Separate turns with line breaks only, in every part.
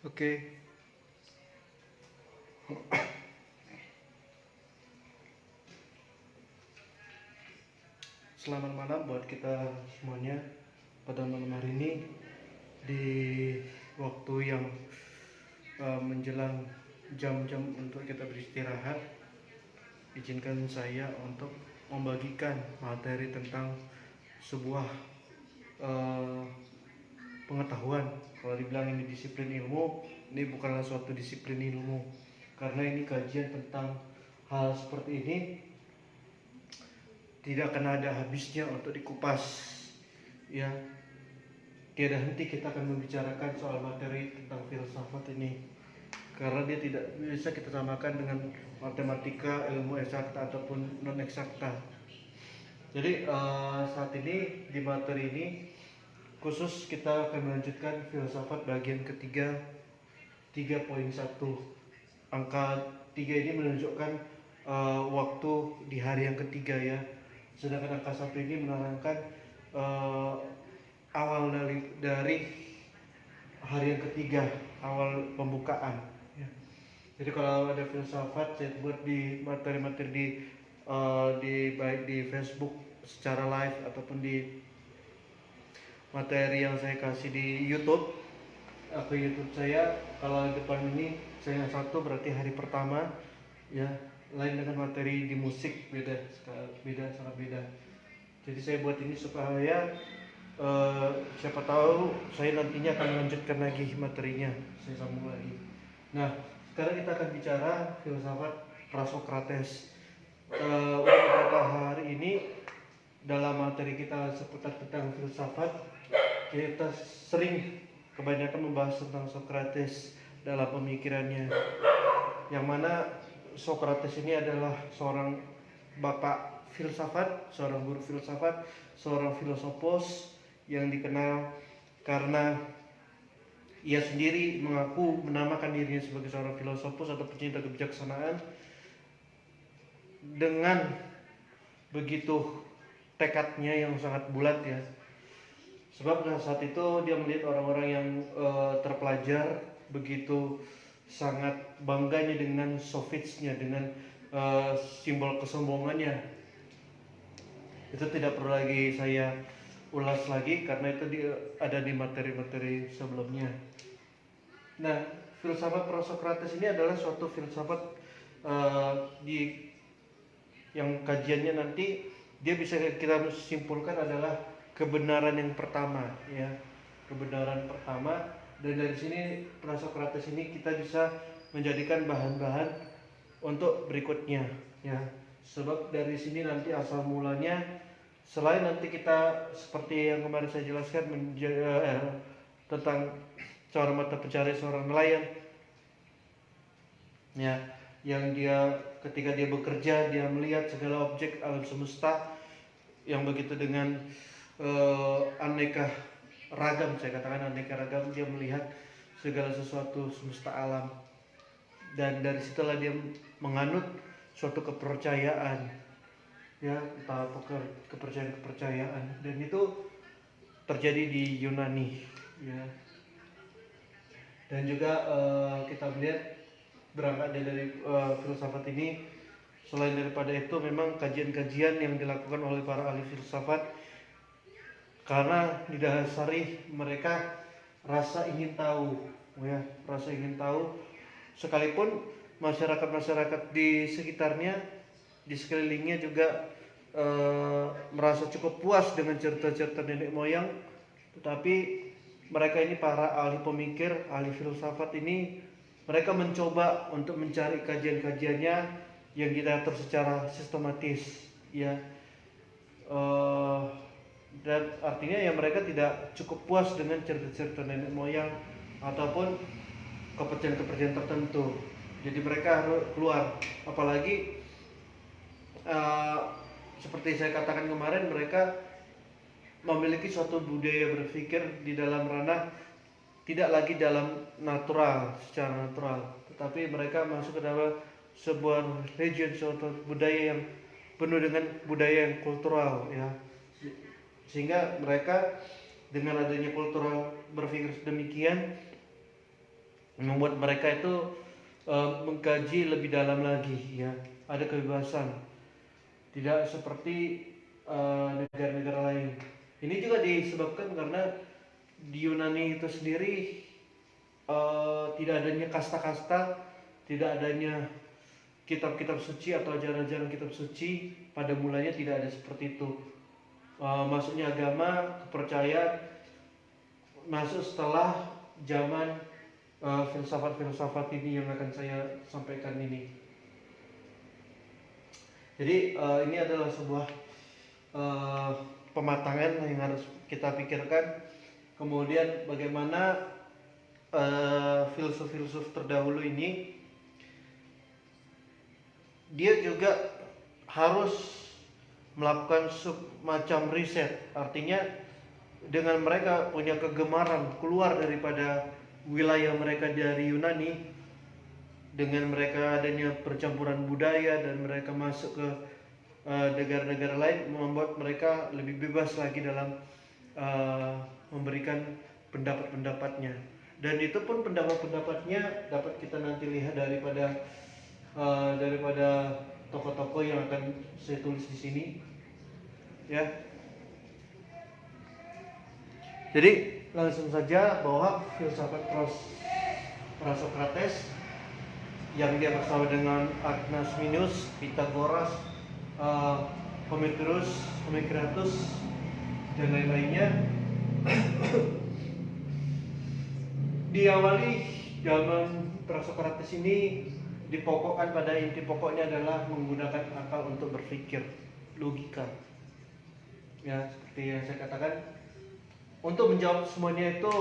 Oke, selamat malam buat kita semuanya pada malam hari ini di waktu yang menjelang jam-jam untuk kita beristirahat. Izinkan saya untuk membagikan materi tentang sebuah eh, pengetahuan. Kalau dibilang ini disiplin ilmu, ini bukanlah suatu disiplin ilmu, karena ini kajian tentang hal seperti ini tidak akan ada habisnya untuk dikupas, ya. Tiada henti kita akan membicarakan soal materi tentang filsafat ini, karena dia tidak bisa kita samakan dengan matematika, ilmu eksakta ataupun non eksakta. Jadi saat ini di materi ini khusus kita akan melanjutkan filsafat bagian ketiga 3.1. Angka 3 ini menunjukkan waktu di hari yang ketiga, ya. Sedangkan angka 1 ini menerangkan awal dari hari yang ketiga, awal pembukaan, ya. Jadi kalau ada filsafat saya buat di materi-materi baik di Facebook secara live ataupun di materi yang saya kasih di YouTube, akun YouTube saya. Kalau depan ini saya satu berarti hari pertama, ya. Lain dengan materi di musik, beda sangat beda. Jadi saya buat ini supaya siapa tahu saya nantinya akan melanjutkan lagi materinya, saya sambung lagi. Nah, sekarang kita akan bicara filsafat Prasokrates. Untuk beberapa hari ini dalam materi kita seputar tentang filsafat, kita sering kebanyakan membahas tentang Sokrates dalam pemikirannya, yang mana Sokrates ini adalah seorang bapak filsafat, seorang guru filsafat, seorang filosofos yang dikenal karena ia sendiri mengaku menamakan dirinya sebagai seorang filosofos atau pecinta kebijaksanaan. Dengan begitu tekadnya yang sangat bulat, ya. Sebab saat itu dia melihat orang-orang yang terpelajar begitu sangat bangganya dengan sofisnya, dengan simbol kesombongannya. Itu tidak perlu lagi saya ulas lagi karena itu ada di materi-materi sebelumnya. Nah, filsafat Prasokrates ini adalah suatu filsafat yang kajiannya nanti dia bisa kita simpulkan adalah kebenaran yang pertama, ya. Kebenaran pertama, dan dari sini Prasokrates ini kita bisa menjadikan bahan-bahan untuk berikutnya, ya. Sebab dari sini nanti asal mulanya, selain nanti kita seperti yang kemarin saya jelaskan tentang seorang mata pencarian, seorang nelayan, ya, yang dia ketika dia bekerja dia melihat segala objek alam semesta yang begitu dengan aneka ragam, saya katakan aneka ragam, dia melihat segala sesuatu semesta alam, dan dari situlah dia menganut suatu kepercayaan, ya, entah kepercayaan, dan itu terjadi di Yunani, ya. Dan juga kita melihat berangkat dari filsafat ini, selain daripada itu memang kajian-kajian yang dilakukan oleh para ahli filsafat, karena didasari mereka rasa ingin tahu, ya, rasa ingin tahu. Sekalipun masyarakat-masyarakat di sekitarnya, di sekelilingnya juga merasa cukup puas dengan cerita-cerita nenek moyang, tetapi mereka ini para ahli pemikir, ahli filsafat ini, mereka mencoba untuk mencari kajian-kajiannya yang diatur secara sistematis, ya. Dan artinya ya mereka tidak cukup puas dengan cerita-cerita nenek moyang ataupun kepercayaan-kepercayaan tertentu. Jadi mereka harus keluar. Apalagi seperti saya katakan kemarin, mereka memiliki suatu budaya berpikir di dalam ranah tidak lagi dalam natural, secara natural, tetapi mereka masuk ke dalam sebuah region, suatu budaya yang penuh dengan budaya yang kultural, ya. Sehingga mereka dengan adanya kultural berpikir demikian, membuat mereka itu mengkaji lebih dalam lagi, ya. Ada kebebasan, tidak seperti negara-negara lain. Ini juga disebabkan karena di Yunani itu sendiri tidak adanya kasta-kasta, tidak adanya kitab-kitab suci atau ajaran-ajaran kitab suci. Pada mulanya tidak ada seperti itu. Maksudnya agama, kepercayaan masuk setelah zaman filsafat-filsafat ini yang akan saya sampaikan ini. Jadi ini adalah sebuah pematangan yang harus kita pikirkan. Kemudian bagaimana filsuf-filsuf terdahulu ini dia juga harus melakukan semacam riset. Artinya dengan mereka punya kegemaran keluar daripada wilayah mereka dari Yunani, dengan mereka adanya percampuran budaya dan mereka masuk ke negara-negara lain, membuat mereka lebih bebas lagi dalam memberikan pendapat-pendapatnya. Dan itu pun pendapat-pendapatnya dapat kita nanti lihat daripada tokoh-tokoh yang akan saya tulis di sini, ya. Jadi langsung saja bahwa filsafat Prasokrates yang dia bersama dengan Anaxagoras, Pythagoras, Heraclitus dan lain-lainnya diawali zaman Prasokrates ini dipokokkan pada inti pokoknya adalah menggunakan akal untuk berpikir, logika. Ya, seperti yang saya katakan, untuk menjawab semuanya itu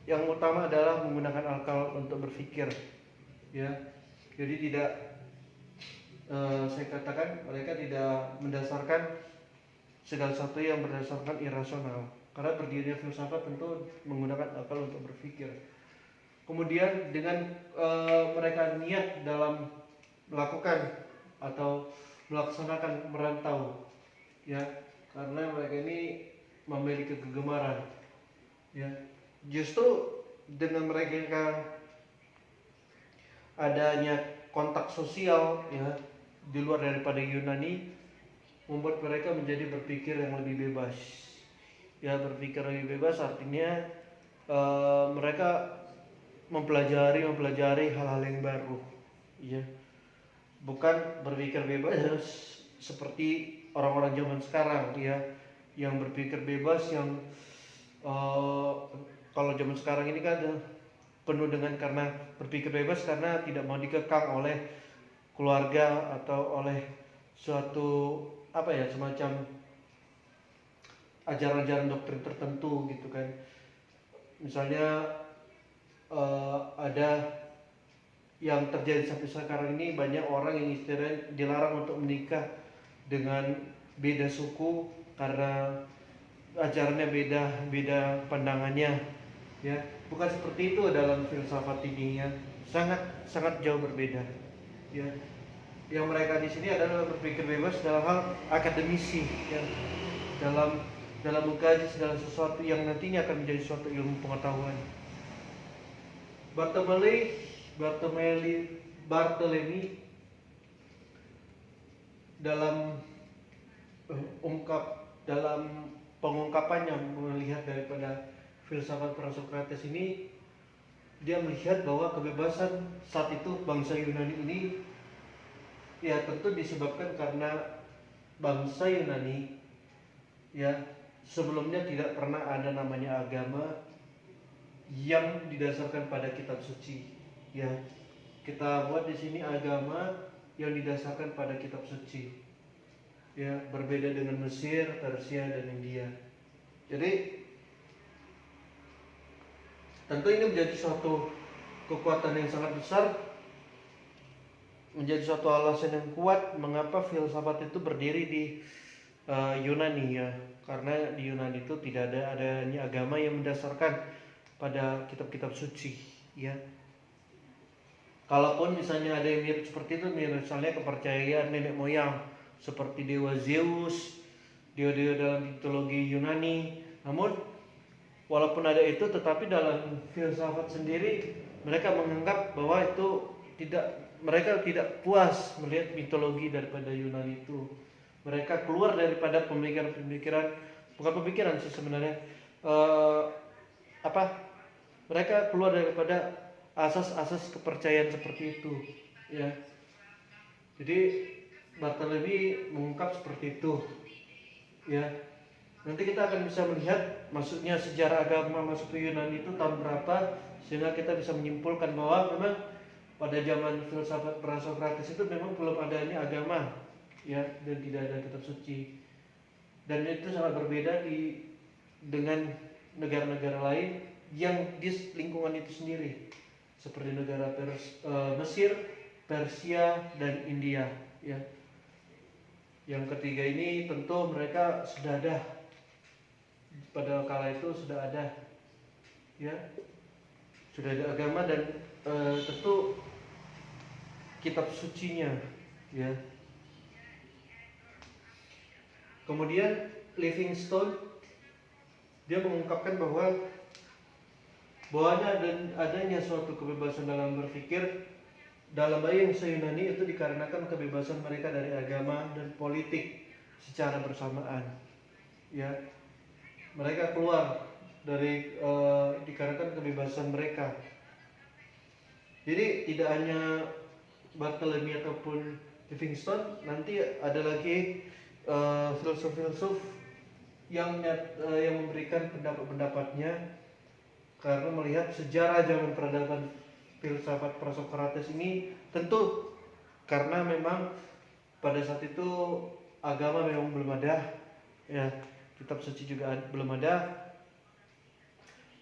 yang utama adalah menggunakan akal untuk berpikir. Ya, jadi tidak saya katakan mereka tidak mendasarkan segala sesuatu yang berdasarkan irasional. Karena berdirinya filsafat tentu menggunakan akal untuk berpikir. Kemudian dengan mereka niat dalam melakukan atau melaksanakan merantau, ya, karena mereka ini memiliki kegemaran, ya. Justru dengan mereka adanya kontak sosial, ya, di luar daripada Yunani, membuat mereka menjadi berpikir yang lebih bebas. Ya, berpikir lebih bebas artinya mereka mempelajari hal-hal yang baru, ya. Bukan berpikir bebas seperti orang-orang zaman sekarang, ya, yang berpikir bebas yang kalau zaman sekarang ini kan penuh dengan karena berpikir bebas karena tidak mau dikekang oleh keluarga atau oleh suatu semacam ajaran-ajaran doktrin tertentu gitu kan. Misalnya ada yang terjadi sampai sekarang ini, banyak orang yang istilahnya dilarang untuk menikah dengan beda suku karena ajarannya beda pandangannya, ya. Bukan seperti itu dalam filsafat ini, ya. Sangat jauh berbeda, ya. Yang mereka di sini adalah berpikir bebas dalam hal akademisi, ya. Dalam mengkaji segala sesuatu yang nantinya akan menjadi suatu ilmu pengetahuan. Bartolomei dalam pengungkapannya melihat daripada filsafat Prasokrates ini, dia melihat bahwa kebebasan saat itu bangsa Yunani ini, ya, tentu disebabkan karena bangsa Yunani, ya, sebelumnya tidak pernah ada namanya agama yang didasarkan pada kitab suci, ya. Kita buat di sini agama yang didasarkan pada kitab suci, ya, berbeda dengan Mesir, Persia dan India. Jadi tentu ini menjadi suatu kekuatan yang sangat besar, menjadi suatu alasan yang kuat mengapa filsafat itu berdiri di Yunani, ya. Karena di Yunani itu tidak adanya agama yang mendasarkan pada kitab-kitab suci, ya. Kalaupun misalnya ada yang mirip seperti itu, misalnya kepercayaan nenek moyang seperti dewa Zeus, dewa-dewa dalam mitologi Yunani, namun walaupun ada itu, tetapi dalam filsafat sendiri mereka menganggap bahwa itu mereka tidak puas melihat mitologi daripada Yunani itu. Mereka keluar daripada pemikiran-pemikiran, bukan pemikiran sih sebenarnya, mereka keluar daripada asas-asas kepercayaan seperti itu, ya. Jadi Bartleby mengungkap seperti itu, ya. Nanti kita akan bisa melihat maksudnya sejarah agama masuk ke Yunani itu tahun berapa, sehingga kita bisa menyimpulkan bahwa memang pada zaman filsafat Prasokrates itu memang belum adanya agama, ya, dan tidak ada kitab suci. Dan itu sangat berbeda dengan negara-negara lain yang di lingkungan itu sendiri, seperti negara Mesir, Persia, dan India, ya. Yang ketiga ini tentu mereka sudah ada, pada kala itu sudah ada, ya, sudah ada agama dan tentu kitab sucinya, ya. Kemudian Livingstone dia mengungkapkan bahwa adanya suatu kebebasan dalam berpikir dalam bahasa Yunani itu dikarenakan kebebasan mereka dari agama dan politik secara bersamaan, ya. Mereka keluar dari dikarenakan kebebasan mereka. Jadi tidak hanya Bartleby ataupun Livingstone, nanti ada lagi filsuf-filsuf yang memberikan pendapat-pendapatnya karena melihat sejarah zaman peradaban filsafat Prasokrates ini, tentu karena memang pada saat itu agama memang belum ada, ya, kitab suci juga belum ada.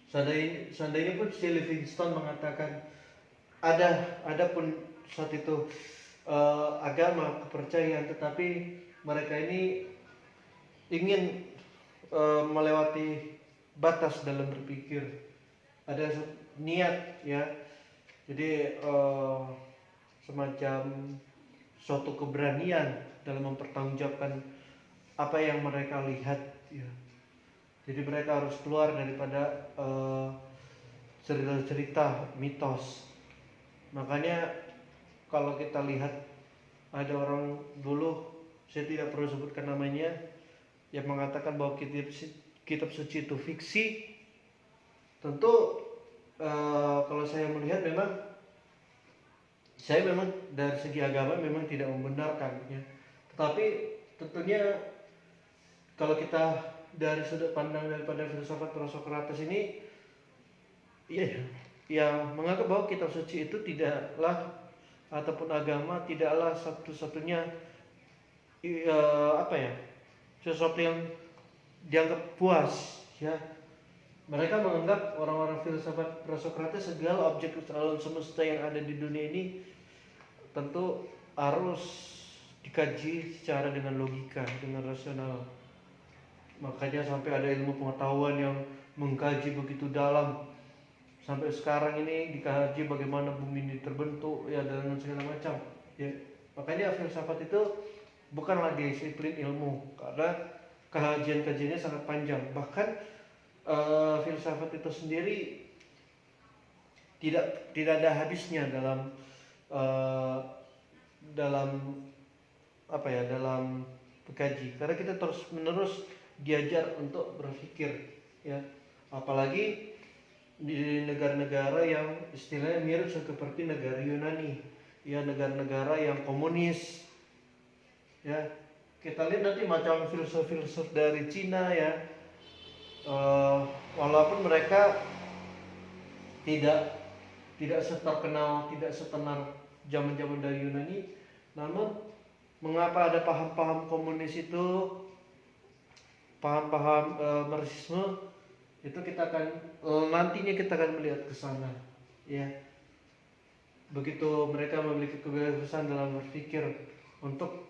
Seandainya pun si Livingstone mengatakan ada pun saat itu agama, kepercayaan, tetapi mereka ini ingin melewati batas dalam berpikir, ada niat, ya. Jadi semacam suatu keberanian dalam mempertanggungjawabkan apa yang mereka lihat, ya. Jadi mereka harus keluar daripada cerita-cerita mitos. Makanya kalau kita lihat ada orang dulu, saya tidak perlu sebutkan namanya, yang mengatakan bahwa kitab suci itu fiksi. Tentu kalau saya melihat saya memang dari segi agama memang tidak membenarkan, ya. Tetapi tentunya kalau kita dari sudut pandang daripada filsafat Prasokrates ini, yang menganggap bahwa kitab suci itu tidaklah, ataupun agama tidaklah satu-satunya sesuatu yang dianggap puas, ya. Mereka menganggap orang-orang filsafat Prasokrates segala objek alam semesta yang ada di dunia ini tentu harus dikaji secara dengan logika, dengan rasional. Makanya sampai ada ilmu pengetahuan yang mengkaji begitu dalam. Sampai sekarang ini dikaji bagaimana bumi ini terbentuk, ya, dan segala macam, ya. Makanya filsafat itu bukanlah disiplin ilmu, karena kajian-kajiannya sangat panjang. Bahkan filsafat itu sendiri tidak ada habisnya dalam berkaji, karena kita terus menerus diajar untuk berpikir, ya. Apalagi di negara-negara yang istilahnya mirip seperti negara Yunani, ya, negara-negara yang komunis, ya. Kita lihat nanti macam filsuf-filsuf dari Cina, ya, walaupun mereka tidak seterkenal, tidak setenar zaman-zaman dari Yunani, namun mengapa ada paham-paham komunis itu, paham-paham Marxisme itu, nantinya kita akan melihat ke sana, ya. Begitu mereka memiliki kebebasan dalam berpikir untuk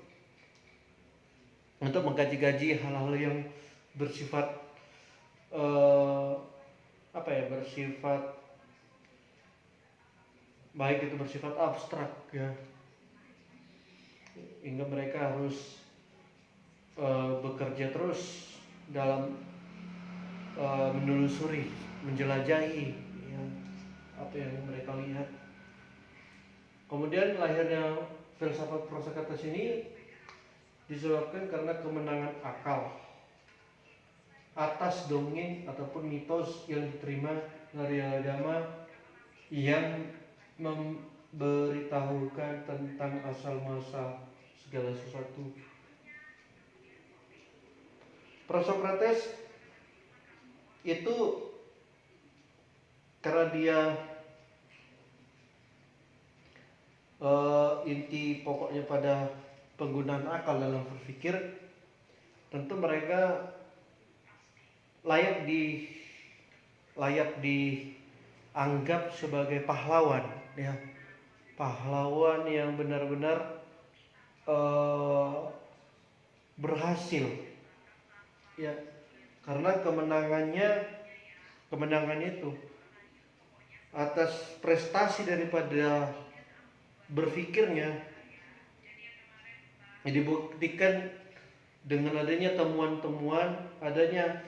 mengkaji-kaji hal-hal yang bersifat bersifat baik itu bersifat abstrak, ya, hingga mereka harus bekerja terus dalam menelusuri, menjelajahi ya, apa yang mereka lihat. Kemudian lahirnya filsafat Prosokrates ini disebabkan karena kemenangan akal atas dongeng ataupun mitos yang diterima dari agama yang memberitahukan tentang asal muasal segala sesuatu. Prosokrates itu karena dia inti pokoknya pada penggunaan akal dalam berpikir, tentu mereka layak dianggap sebagai pahlawan, ya, pahlawan yang benar-benar berhasil, ya, karena kemenangannya itu atas prestasi daripada berpikirnya dibuktikan dengan adanya temuan-temuan, adanya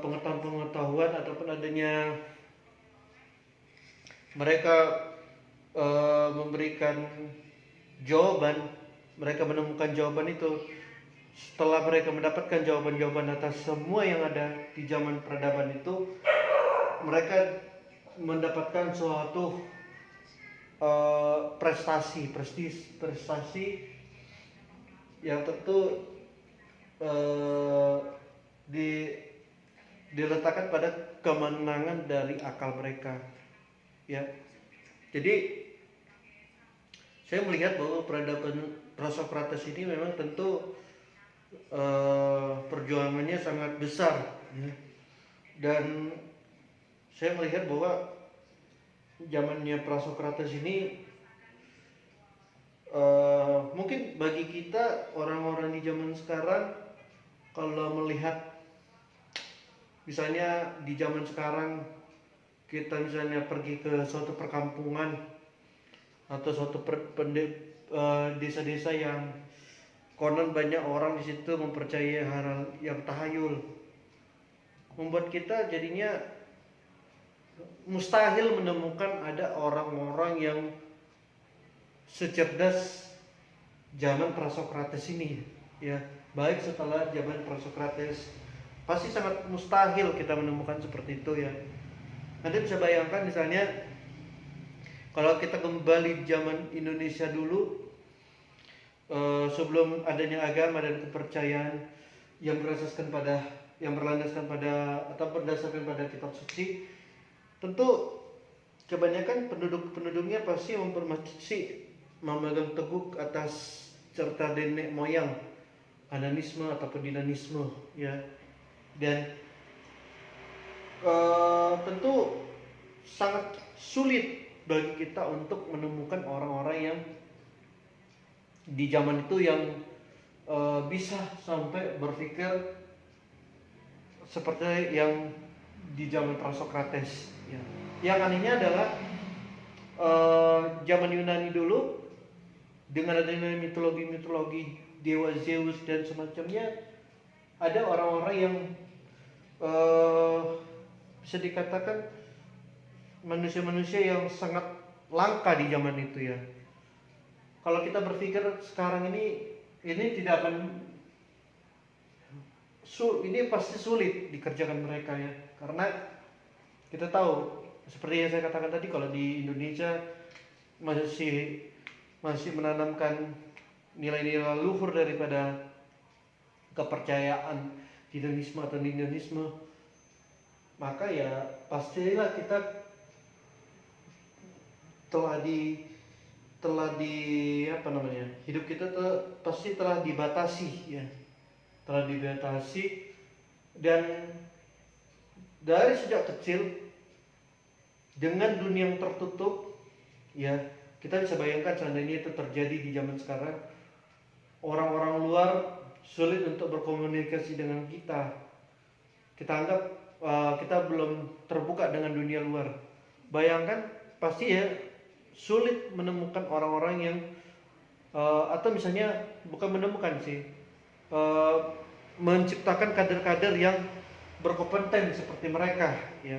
pengetahuan ataupun adanya mereka memberikan jawaban, mereka menemukan jawaban itu setelah mereka mendapatkan jawaban-jawaban atas semua yang ada di zaman peradaban itu. Mereka mendapatkan suatu prestasi yang tentu diletakkan pada kemenangan dari akal mereka, ya. Jadi saya melihat bahwa peradaban Prosokrates ini memang tentu perjuangannya sangat besar, ya. Dan saya melihat bahwa zamannya Prosokrates ini mungkin bagi kita orang-orang di zaman sekarang, kalau melihat misalnya di zaman sekarang kita misalnya pergi ke suatu perkampungan atau suatu desa-desa yang konon banyak orang di situ mempercayai hal yang tahayul, membuat kita jadinya mustahil menemukan ada orang-orang yang secerdas zaman Prosokrates ini, ya. Baik setelah zaman Prosokrates pasti sangat mustahil kita menemukan seperti itu, ya. Anda bisa bayangkan misalnya kalau kita kembali zaman Indonesia dulu, sebelum adanya agama dan kepercayaan yang berlandaskan pada atau berdasarkan pada kitab suci, tentu kebanyakan penduduknya pasti memegang teguh atas cerita nenek moyang, ananisme ataupun dinanisme, ya. Dan tentu sangat sulit bagi kita untuk menemukan orang-orang yang di zaman itu yang bisa sampai berpikir seperti yang di zaman Prosokrates, ya. Yang anehnya adalah zaman Yunani dulu dengan adanya mitologi dewa Zeus dan semacamnya, ada orang-orang yang bisa dikatakan manusia-manusia yang sangat langka di zaman itu, ya. Kalau kita berpikir sekarang ini tidak akan ini pasti sulit dikerjakan mereka, ya, karena kita tahu seperti yang saya katakan tadi, kalau di Indonesia masih menanamkan nilai-nilai luhur daripada kepercayaan dinanisme atau dinamisme, maka ya pastilah kita hidup kita pasti telah dibatasi, ya. Telah dibatasi, dan dari sejak kecil dengan dunia yang tertutup, ya, kita bisa bayangkan seandainya itu terjadi di zaman sekarang, orang-orang luar sulit untuk berkomunikasi dengan kita. Kita anggap kita belum terbuka dengan dunia luar. Bayangkan pasti, ya, sulit menemukan orang-orang yang atau misalnya bukan menemukan sih, menciptakan kader-kader yang berkompeten seperti mereka, ya.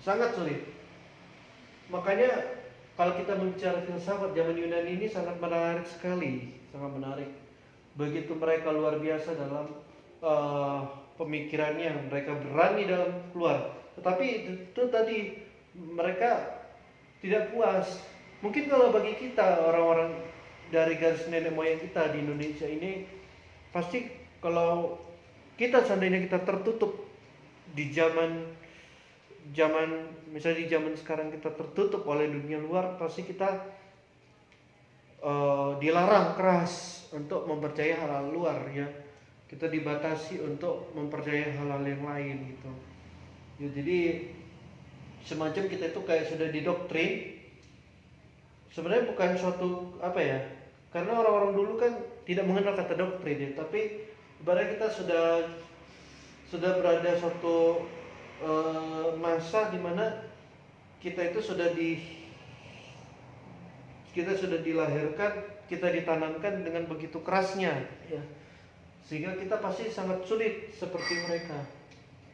Sangat sulit. Makanya kalau kita bicara filsafat zaman Yunani ini sangat menarik sekali, sangat menarik. Begitu mereka luar biasa dalam pemikirannya, mereka berani dalam keluar. Tetapi itu tadi mereka tidak puas. Mungkin kalau bagi kita orang-orang dari garis nenek moyang kita di Indonesia ini, pasti kalau kita seandainya kita tertutup di zaman misalnya di zaman sekarang kita tertutup oleh dunia luar, pasti kita dilarang keras untuk mempercayai hal-hal luar, ya. Kita dibatasi untuk mempercayai hal-hal yang lain gitu. Ya, jadi semacam kita itu kayak sudah didoktrin. Sebenarnya bukan suatu apa ya? Karena orang-orang dulu kan tidak mengenal kata doktrin, ya. Tapi ibaratnya kita sudah berada suatu masa di mana kita itu sudah dilahirkan, kita ditanamkan dengan begitu kerasnya, ya. Sehingga kita pasti sangat sulit seperti mereka,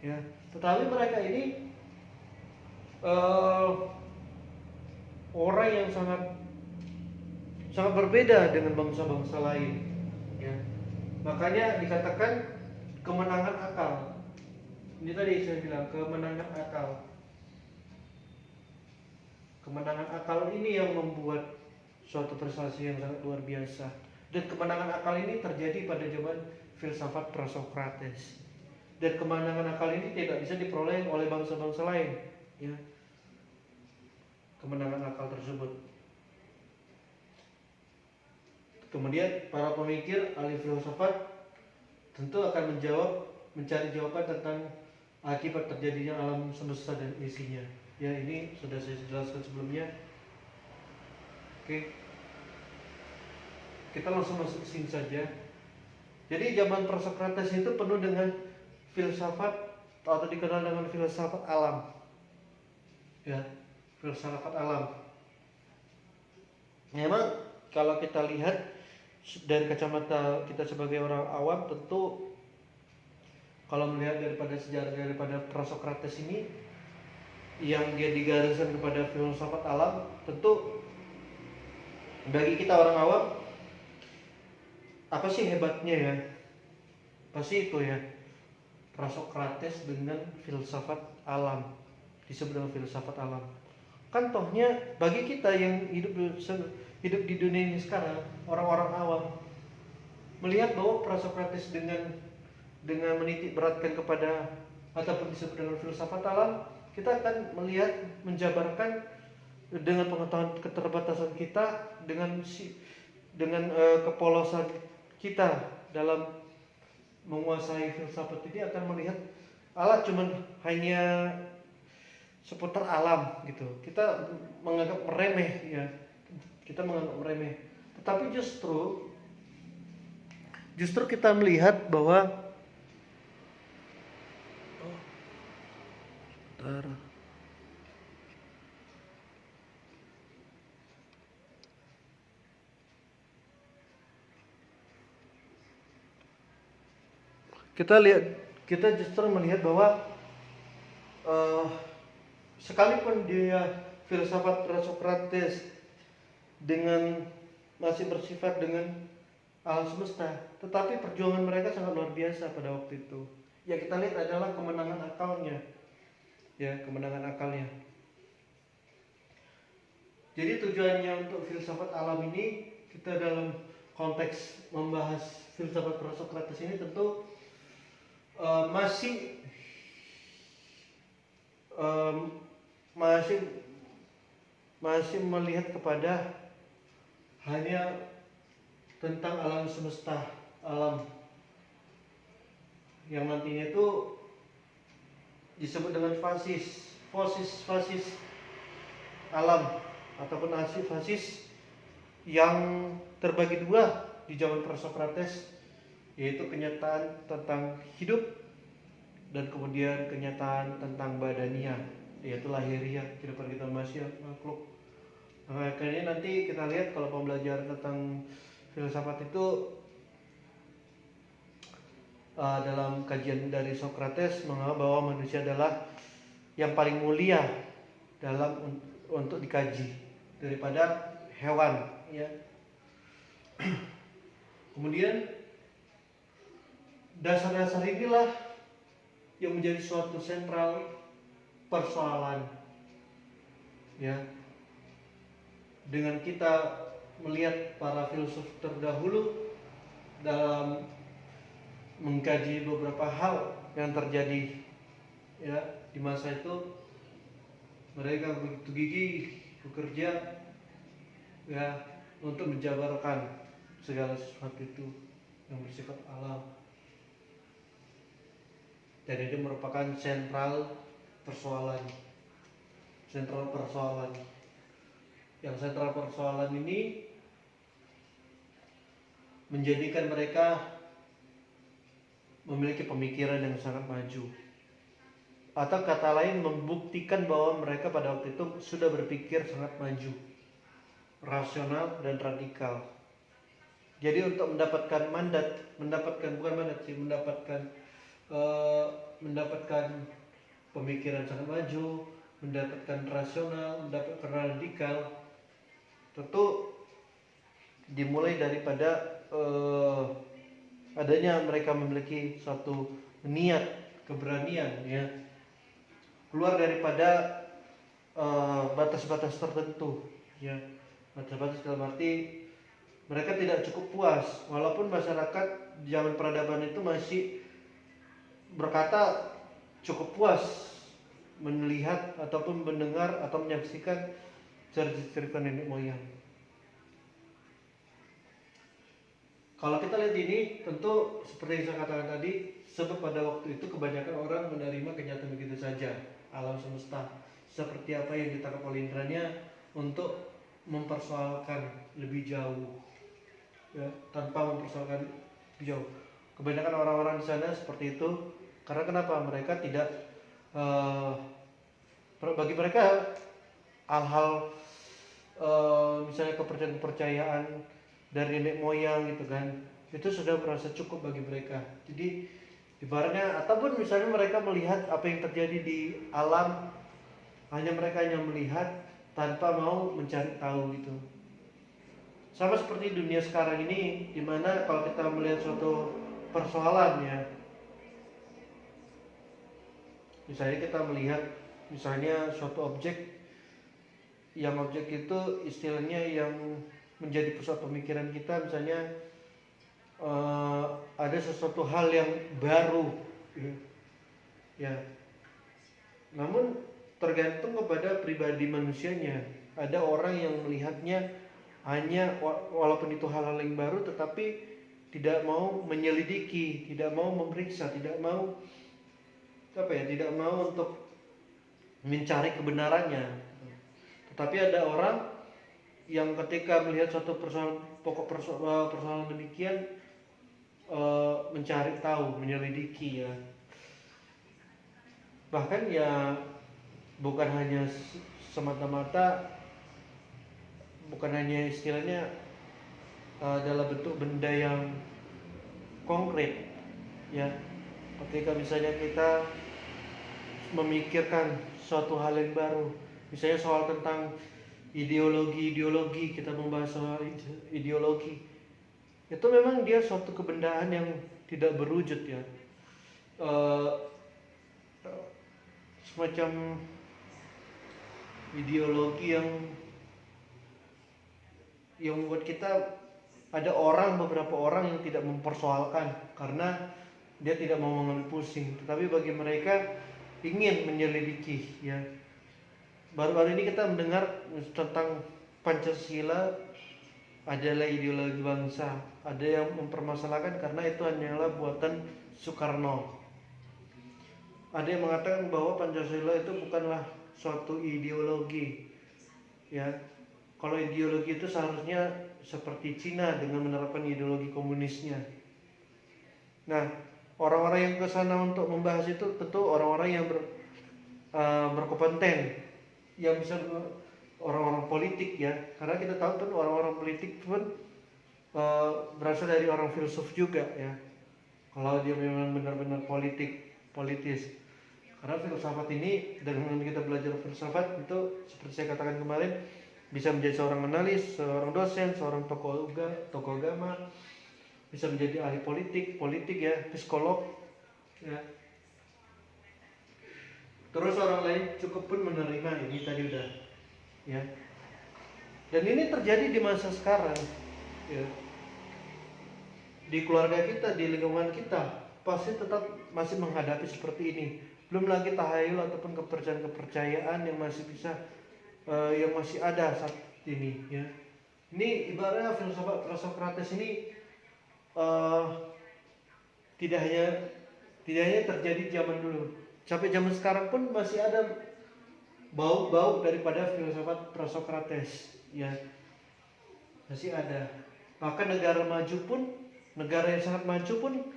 ya. Tetapi mereka ini orang yang sangat berbeda dengan bangsa-bangsa lain, ya. Makanya dikatakan kemenangan akal. Ini tadi saya bilang kemenangan akal. Kemenangan akal ini yang membuat suatu prestasi yang sangat luar biasa. Dan kemenangan akal ini terjadi pada zaman filsafat Prasokrates. Dan kemenangan akal ini tidak bisa diperoleh oleh bangsa-bangsa lain, ya. Kemenangan akal tersebut. Kemudian para pemikir ahli filsafat tentu akan mencari jawaban tentang akibat terjadinya alam semesta dan isinya. Ya, ini sudah saya jelaskan sebelumnya. Oke. Kita langsung masuk ke sini saja. Jadi zaman Prasokrates itu penuh dengan filsafat atau dikenal dengan filsafat alam. Ya, filsafat alam. Memang kalau kita lihat dari kacamata kita sebagai orang awam, tentu kalau melihat daripada sejarah daripada Prasokrates ini yang dia digariskan kepada filsafat alam, tentu bagi kita orang awam, apa sih hebatnya, ya? Pasti itu, ya, Prasokrates dengan filsafat alam, disebut dengan filsafat alam. Kan tohnya bagi kita yang hidup di dunia ini sekarang, orang-orang awam melihat bahwa Prasokrates dengan menitik beratkan kepada ataupun disebut dengan filsafat alam, kita akan melihat, menjabarkan dengan pengetahuan keterbatasan kita, dengan kepolosan kita dalam menguasai filsafat ini, akan melihat Allah cuman hanya seputar alam gitu. Kita menganggap remeh, ya. Kita menganggap remeh. Tetapi justru kita melihat bahwa kita justru melihat bahwa sekalipun dia filsafat Prasokrates dengan masih bersifat dengan alam semesta, tetapi perjuangan mereka sangat luar biasa pada waktu itu. Ya, kita lihat adalah kemenangan akalnya. Ya, kemenangan akalnya. Jadi tujuannya untuk filsafat alam ini, kita dalam konteks membahas filsafat Prasokrates ini tentu masih melihat kepada hanya tentang alam semesta, alam yang nantinya itu disebut dengan fasis alam ataupun fasis yang terbagi dua di zaman Prasokrates, yaitu kenyataan tentang hidup dan kemudian kenyataan tentang badania, yaitu lahiriah, kehidupan kita manusia, makhluk. Nah, akhirnya nanti kita lihat kalau pembelajaran tentang filsafat itu dalam kajian dari Socrates menganggap bahwa manusia adalah yang paling mulia dalam untuk dikaji daripada hewan, ya. Kemudian dasar-dasar inilah yang menjadi suatu sentral persoalan, ya. Dengan kita melihat para filsuf terdahulu dalam mengkaji beberapa hal yang terjadi, ya, di masa itu, mereka begitu gigih bekerja, ya, untuk menjabarkan segala sesuatu itu yang bersifat alam. Dan itu merupakan sentral persoalan. Yang sentral persoalan ini menjadikan mereka memiliki pemikiran yang sangat maju. Atau kata lain, membuktikan bahwa mereka pada waktu itu sudah berpikir sangat maju, rasional dan radikal. Jadi untuk mendapatkan mendapatkan pemikiran sangat maju, mendapatkan rasional, mendapatkan radikal, tentu dimulai daripada adanya mereka memiliki suatu niat, keberanian, ya, keluar daripada batas-batas tertentu, ya. Batas-batas dalam arti mereka tidak cukup puas, walaupun masyarakat zaman peradaban itu masih berkata cukup puas melihat ataupun mendengar atau menyaksikan cerita nenek moyang. Kalau kita lihat ini, tentu seperti yang saya katakan tadi, sebab pada waktu itu kebanyakan orang menerima kenyataan begitu saja, alam semesta seperti apa yang ditangkap oleh indranya, untuk mempersoalkan lebih jauh, ya, tanpa mempersoalkan lebih jauh. Kebanyakan orang-orang di sana seperti itu karena kenapa? Mereka tidak bagi mereka hal-hal misalnya kepercayaan dari nenek moyang gitu kan, itu sudah merasa cukup bagi mereka. Jadi ibaratnya, ataupun misalnya mereka melihat apa yang terjadi di alam, mereka hanya melihat tanpa mau mencari tahu gitu. Sama seperti dunia sekarang ini, dimana kalau kita melihat suatu persoalan, ya, misalnya kita melihat misalnya suatu objek, yang objek itu istilahnya yang menjadi pusat pemikiran kita, misalnya ada sesuatu hal yang baru, ya. Namun tergantung kepada pribadi manusianya. Ada orang yang melihatnya hanya walaupun itu hal-hal yang baru, tetapi tidak mau menyelidiki, tidak mau memeriksa, tidak mau untuk mencari kebenarannya. Tetapi ada orang yang ketika melihat suatu persoalan demikian, mencari tahu, menyelidiki, ya. Bahkan ya bukan hanya semata-mata, bukan hanya istilahnya dalam bentuk benda yang konkret, ya. Ketika misalnya kita memikirkan suatu hal yang baru, misalnya soal tentang ideologi, kita membahas soal ideologi, itu memang dia suatu kebendaan yang tidak berwujud, ya. Semacam ideologi yang membuat kita, ada beberapa orang yang tidak mempersoalkan karena dia tidak mau mengambil pusing, tetapi bagi mereka ingin menyelidiki, ya. Baru-baru ini kita mendengar tentang Pancasila adalah ideologi bangsa. Ada yang mempermasalahkan karena itu hanyalah buatan Soekarno. Ada yang mengatakan bahwa Pancasila itu bukanlah suatu ideologi, ya. Kalau ideologi itu seharusnya seperti Cina dengan menerapkan ideologi komunisnya. Nah, orang-orang yang ke sana untuk membahas itu tentu orang-orang yang berkompeten, yang bisa, orang-orang politik, ya. Karena kita tahu kan orang-orang politik pun berasal dari orang filsuf juga, ya. Kalau dia memang benar-benar politis. Karena filsafat ini, dengan kita belajar filsafat itu seperti saya katakan kemarin, bisa menjadi seorang analis, seorang dosen, seorang tokoh agama, bisa menjadi ahli politik ya, psikolog ya. Terus orang lain cukup pun menerima ini tadi udah ya. Dan ini terjadi di masa sekarang ya. Di keluarga kita, di lingkungan kita pasti tetap masih menghadapi seperti ini. Belum lagi tahayul ataupun kepercayaan yang masih bisa yang masih ada saat ini ya. Ini ibaratnya filsafat Socrates ini tidak hanya terjadi zaman dulu, sampai zaman sekarang pun masih ada bau-bau daripada filsafat Socrates ya, masih ada. Bahkan negara maju pun, negara yang sangat maju pun,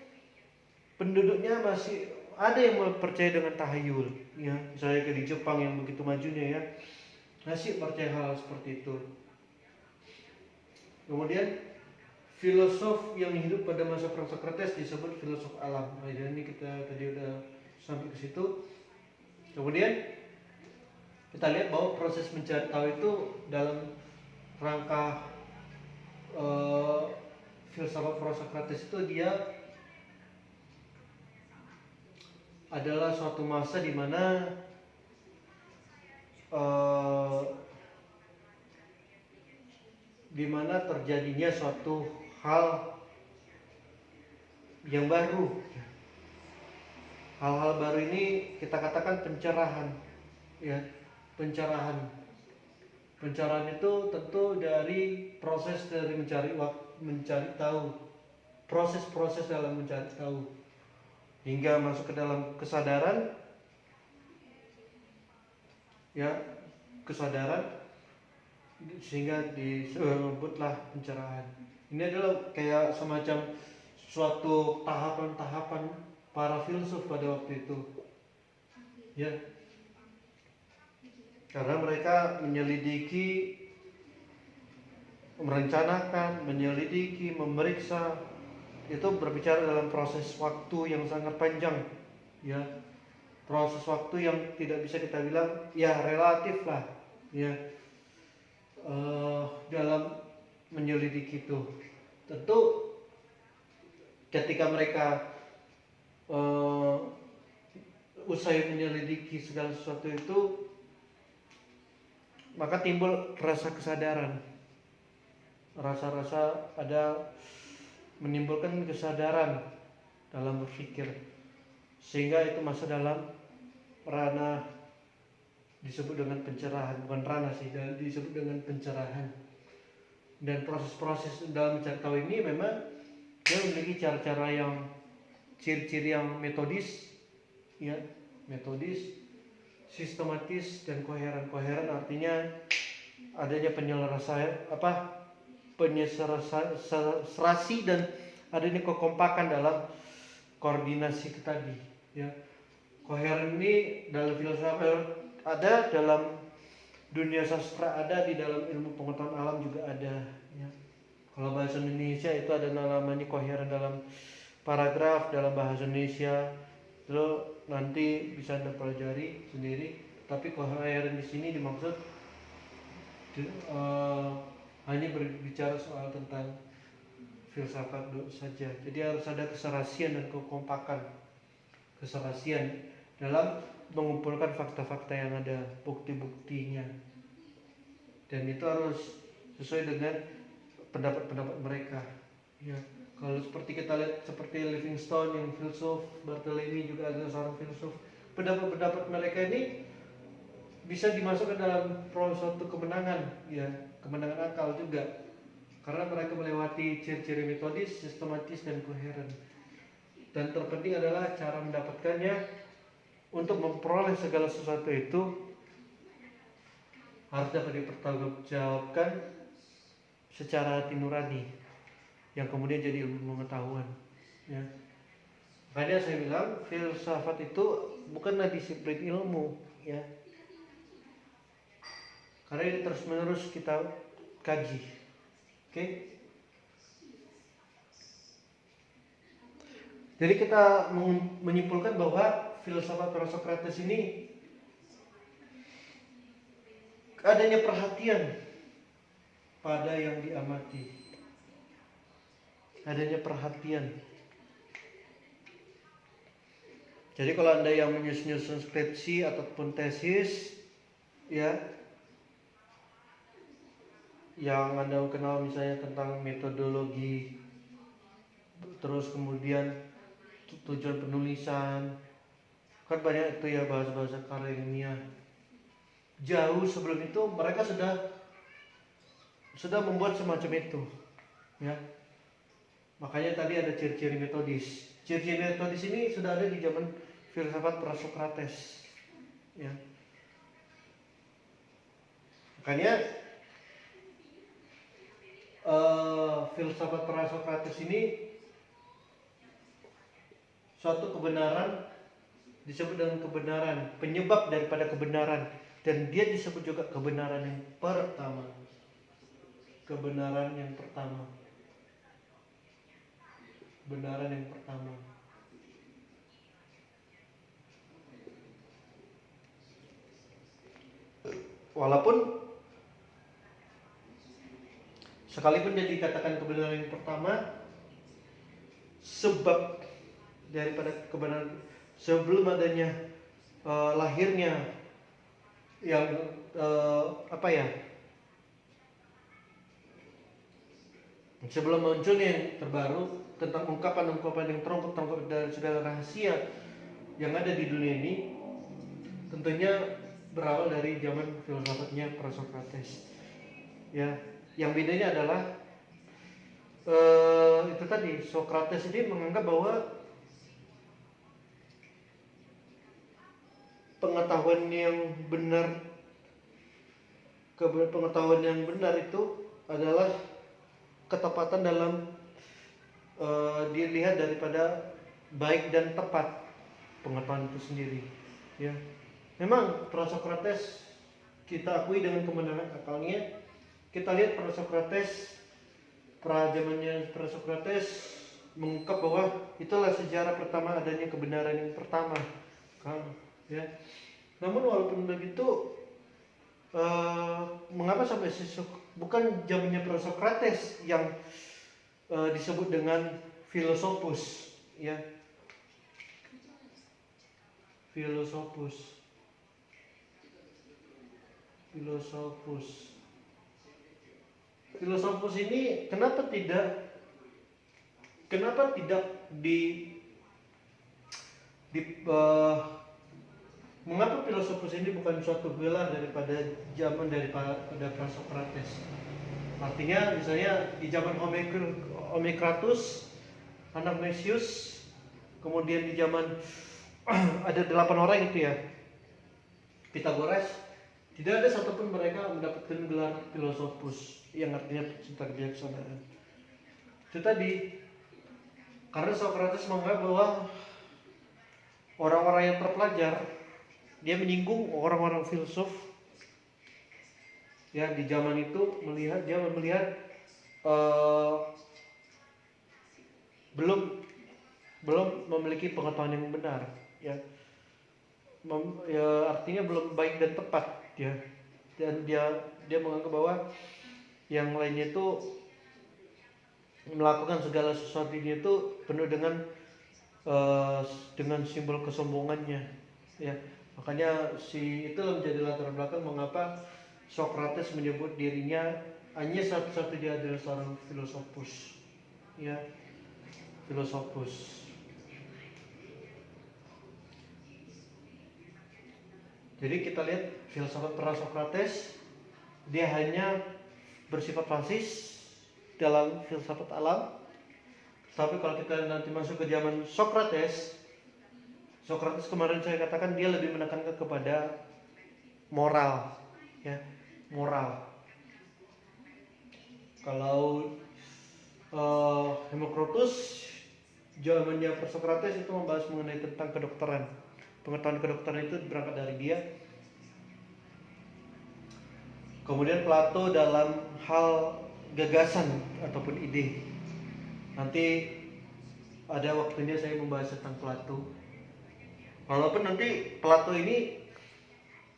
penduduknya masih ada yang percaya dengan tahayul ya. Misalnya kayak di Jepang yang begitu majunya ya, masih percaya hal seperti itu. Kemudian filosof yang hidup pada masa Socrates disebut filosof alam. Nah, ini kita tadi udah sampai ke situ. Kemudian kita lihat bahwa proses mencari tahu itu dalam rangka filsafat Socrates itu dia adalah suatu masa di mana terjadinya suatu hal yang baru. Hal-hal baru ini kita katakan pencerahan ya, pencerahan itu tentu dari proses dari mencari tahu, proses dalam mencari tahu hingga masuk ke dalam kesadaran ya, sehingga disebutlah pencerahan. Ini adalah kayak semacam suatu tahapan-tahapan para filsuf pada waktu itu ya, karena mereka menyelidiki, merencanakan, memeriksa, itu berbicara dalam proses waktu yang sangat panjang ya, proses waktu yang tidak bisa kita bilang ya relatif lah ya, dalam menyelidiki itu. Tentu ketika mereka usai menyelidiki segala sesuatu itu, maka timbul rasa kesadaran, rasa ada menimbulkan kesadaran dalam berpikir, sehingga itu masuk dalam ranah disebut dengan pencerahan, bukan ranah sih, disebut dengan pencerahan. Dan proses-proses dalam mencari tahu ini memang dia memiliki cara-cara yang ciri-ciri yang metodis ya, sistematis dan koheren. Artinya adanya penyeserasi dan adanya kekompakan dalam koordinasi tadi ya. Koheren ini dalam filsafat ada, dalam dunia sastra ada, di dalam ilmu pengetahuan alam juga ada ya. Kalau bahasa Indonesia itu ada namanya koheren dalam paragraf dalam bahasa Indonesia, terus nanti bisa Anda pelajari sendiri. Tapi koheren di sini dimaksud hanya berbicara soal tentang filsafat saja. Jadi harus ada keserasian dan kekompakan, keserasian dalam mengumpulkan fakta-fakta yang ada, bukti-buktinya, dan itu harus sesuai dengan pendapat-pendapat mereka ya. Kalau seperti kita lihat seperti Livingstone yang filsuf, Barthelemy juga adalah seorang filsuf, pendapat-pendapat mereka ini bisa dimasukkan dalam suatu kemenangan ya, kemenangan akal juga, karena mereka melewati ciri-ciri metodis, sistematis dan koheren. Dan terpenting adalah cara mendapatkannya. Untuk memperoleh segala sesuatu itu harus dapat dipertanggungjawabkan secara hati nurani, yang kemudian jadi ilmu pengetahuan ya. Makanya saya bilang filsafat itu bukanlah disiplin ilmu ya, karena ini terus menerus kita kaji. Oke? Jadi kita menyimpulkan bahwa filsafat Socrates ini adanya perhatian pada yang diamati, adanya perhatian. Jadi kalau Anda yang menyusun skripsi ataupun tesis, ya, yang Anda kenal misalnya tentang metodologi, terus kemudian tujuan penulisan, kan banyak itu ya bahasa-bahasa karya ilmiah. Jauh sebelum itu mereka sudah membuat semacam itu, ya. Makanya tadi ada ciri-ciri metodis. Ciri-ciri metodis ini sudah ada di zaman filsafat Socrates, ya. Makanya filsafat Socrates ini suatu kebenaran disebut dengan kebenaran, penyebab daripada kebenaran, dan dia disebut juga kebenaran yang pertama. Kebenaran yang pertama. Kebenaran yang pertama. Walaupun sekalipun dia dikatakan kebenaran yang pertama, sebab daripada kebenaran sebelum adanya lahirnya yang sebelum munculnya yang terbaru tentang ungkapan-ungkapan yang terungkap dari segala rahasia yang ada di dunia ini, tentunya berawal dari zaman filsafatnya Socrates. Ya, yang bedanya adalah itu tadi, Socrates ini menganggap bahwa pengetahuan yang benar itu adalah ketepatan dalam dilihat daripada baik dan tepat pengetahuan itu sendiri, ya. Memang Socrates kita akui dengan kemenangan akalnya. Kita lihat Socrates, zamannya Socrates mengungkap bahwa itulah sejarah pertama adanya kebenaran yang pertama, ya. Namun walaupun begitu, mengapa sampai bukan zamannya Socrates yang disebut dengan filosofus, ya. Filosofus ini kenapa tidak mengapa filosofus ini bukan suatu gelar daripada Socrates? Artinya misalnya di zaman Homokratus, Anagnostius, kemudian di zaman ada 8 orang itu ya, Pythagoras, tidak ada satupun mereka mendapatkan gelar filosofus yang artinya pecinta kebijaksanaan. Itu tadi, karena Socrates menganggap bahwa orang-orang yang terpelajar, dia menyinggung orang-orang filsuf, ya, di zaman itu melihat belum memiliki pengetahuan yang benar, ya. Artinya belum baik dan tepat, ya. Dan dia menganggap bahwa yang lainnya itu melakukan segala sesuatunya itu penuh dengan simbol kesombongannya, ya. Makanya itu menjadi latar belakang mengapa Socrates menyebut dirinya hanya satu-satunya adalah seorang filosofus, ya, filosofus. Jadi kita lihat filsafat Socrates, dia hanya bersifat basis dalam filsafat alam. Tapi kalau kita nanti masuk ke zaman Socrates kemarin saya katakan dia lebih menekankan kepada moral, ya, moral. Kalau Democritus zamannya Socrates itu membahas mengenai tentang kedokteran. Pengetahuan kedokteran itu berangkat dari dia. Kemudian Plato dalam hal gagasan ataupun ide. Nanti ada waktunya saya membahas tentang Plato. Walaupun nanti Plato ini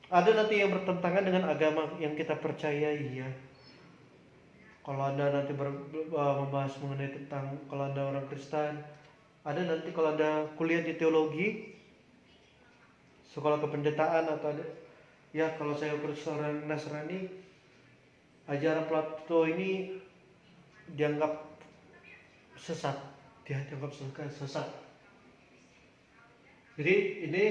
ada nanti yang bertentangan dengan agama yang kita percayai ya. Kalau Anda nanti membahas mengenai tentang, kalau Anda orang Kristen, ada nanti kalau Anda kuliah di teologi, sekolah kependetaan atau ada, ya kalau saya seorang Nasrani, ajaran Plato ini dianggap sesat, dia dianggap sesat. Jadi ini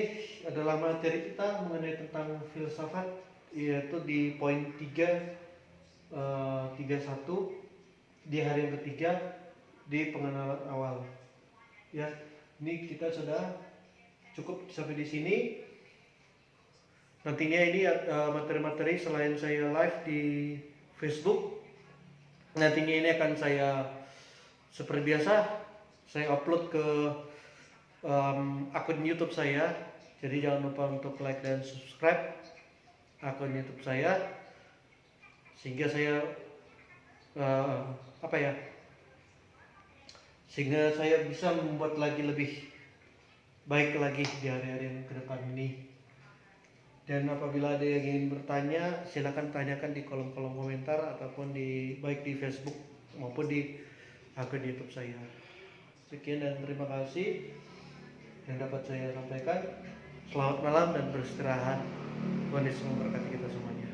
adalah materi kita mengenai tentang filsafat, yaitu di poin 31 di hari yang ketiga di pengenalan awal. Ya, ini kita sudah cukup sampai di sini. Nantinya ini materi-materi selain saya live di Facebook, nantinya ini akan saya seperti biasa saya upload ke akun YouTube saya. Jadi jangan lupa untuk like dan subscribe akun YouTube saya, sehingga saya sehingga saya bisa membuat lagi lebih baik lagi di hari-hari yang ke depan ini. Dan apabila ada yang ingin bertanya, silakan tanyakan di kolom-kolom komentar ataupun baik di Facebook maupun di akun YouTube saya. Sekian dan terima kasih yang dapat saya sampaikan. Selamat malam dan beristirahat. Tuhan Yesus memberkati kita semuanya.